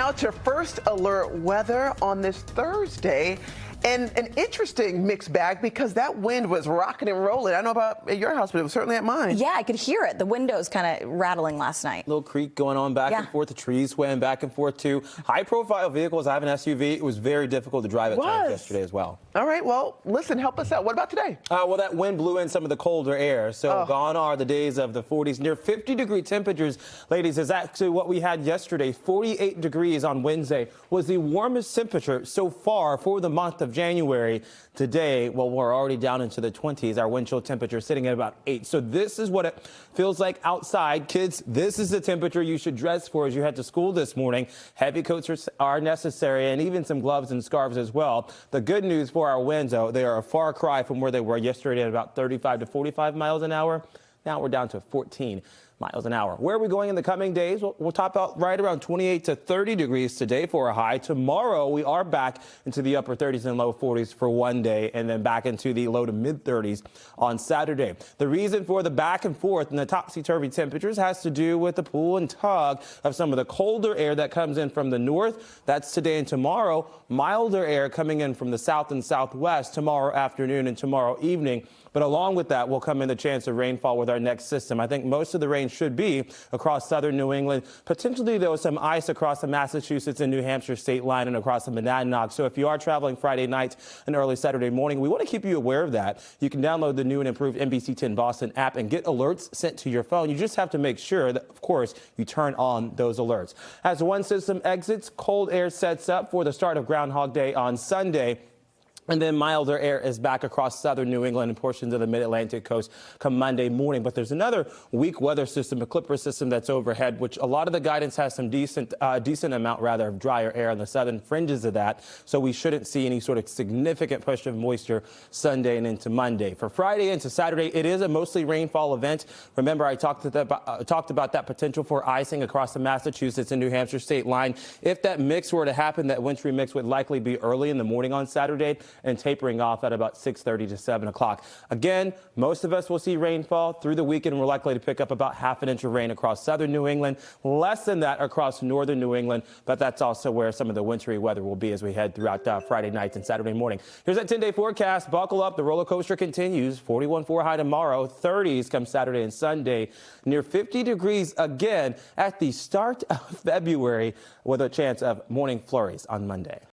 now to first alert weather on this Thursday. And an interesting mixed bag because that wind was rocking and rolling. I don't know about at your house, but it was certainly at mine. Yeah, I could hear it. The windows kind of rattling last night. Little creak going on back and forth. The trees swaying back and forth too. High-profile vehicles. I have an SUV. It was very difficult to drive at times yesterday as well. All right. Well, listen, help us out. What about today? Well, that wind blew in some of the colder air. So gone are the days of the 40s. Near 50-degree temperatures, ladies, is actually what we had yesterday. 48 degrees on Wednesday was the warmest temperature so far for the month of January. Today, well, we're already down into the 20s. Our wind chill temperature sitting at about 8. So this is what it feels like outside. Kids, this is the temperature you should dress for as you head to school this morning. Heavy coats are necessary, and even some gloves and scarves as well. The good news for our winds, though, they are a far cry from where they were yesterday at about 35 to 45 miles an hour. Now we're down to 14 miles an hour. Where are we going in the coming days? We'll top out right around 28 to 30 degrees today for a high. Tomorrow, we are back into the upper 30s and low 40s for one day, and then back into the low to mid 30s on Saturday. The reason for the back and forth and the topsy-turvy temperatures has to do with the pull and tug of some of the colder air that comes in from the north. That's today and tomorrow. Milder air coming in from the south and southwest tomorrow afternoon and tomorrow evening. But along with that will come in the chance of rainfall with our next system. I think most of the rain should be across southern New England. Potentially, though, some ice across the Massachusetts and New Hampshire state line and across the Monadnock. So if you are traveling Friday night and early Saturday morning, we want to keep you aware of that. You can download the new and improved NBC 10 Boston app and get alerts sent to your phone. You just have to make sure that, of course, you turn on those alerts. As one system exits, cold air sets up for the start of Groundhog Day on Sunday. And then milder air is back across southern New England and portions of the mid-Atlantic coast come Monday morning. But there's another weak weather system, a Clipper system that's overhead, which a lot of the guidance has some decent amount of drier air on the southern fringes of that. So we shouldn't see any sort of significant push of moisture Sunday and into Monday. For Friday into Saturday, it is a mostly rainfall event. Remember, I talked about that potential for icing across the Massachusetts and New Hampshire state line. If that mix were to happen, that wintry mix would likely be early in the morning on Saturday and tapering off at about 6:30 to 7 o'clock. Again, most of us will see rainfall through the weekend. We're likely to pick up about half an inch of rain across southern New England, less than that across northern New England, but that's also where some of the wintry weather will be as we head throughout Friday night and Saturday morning. Here's that 10-day forecast. Buckle up. The roller coaster continues. 41.4 high tomorrow. 30s come Saturday and Sunday. Near 50 degrees again at the start of February with a chance of morning flurries on Monday.